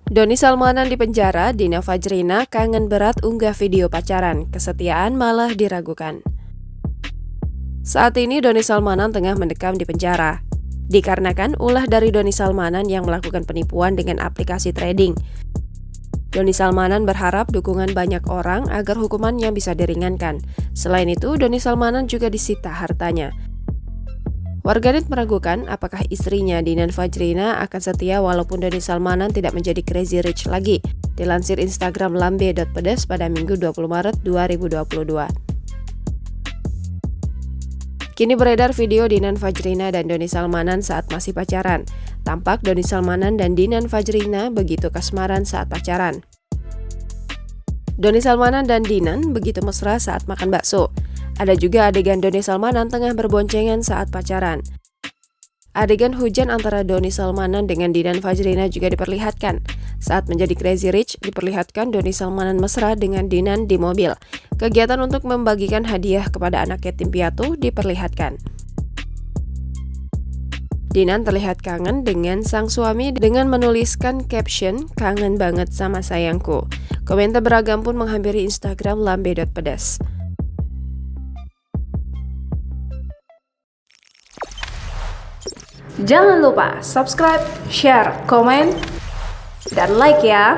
Doni Salmanan di penjara, Dina Fajrina kangen berat unggah video pacaran, kesetiaan malah diragukan. Saat ini Doni Salmanan tengah mendekam di penjara. Dikarenakan ulah dari Doni Salmanan yang melakukan penipuan dengan aplikasi trading. Doni Salmanan berharap dukungan banyak orang agar hukumannya bisa diringankan. Selain itu, Doni Salmanan juga disita hartanya. Warganet meragukan apakah istrinya Dina Fajrina akan setia walaupun Doni Salmanan tidak menjadi crazy rich lagi. Dilansir Instagram lambe.pedes pada Minggu 20 Maret 2022. Kini beredar video Dina Fajrina dan Doni Salmanan saat masih pacaran. Tampak Doni Salmanan dan Dina Fajrina begitu kasmaran saat pacaran. Doni Salmanan dan Dinan begitu mesra saat makan bakso. Ada juga adegan Doni Salmanan tengah berboncengan saat pacaran. Adegan hujan antara Doni Salmanan dengan Dina Fajrina juga diperlihatkan. Saat menjadi crazy rich, diperlihatkan Doni Salmanan mesra dengan Dinan di mobil. Kegiatan untuk membagikan hadiah kepada anak yatim piatu diperlihatkan. Dinan terlihat kangen dengan sang suami dengan menuliskan caption, "Kangen banget sama sayangku." Komentar beragam pun menghampiri Instagram lambe.pedes. Jangan lupa subscribe, share, komen, dan like ya!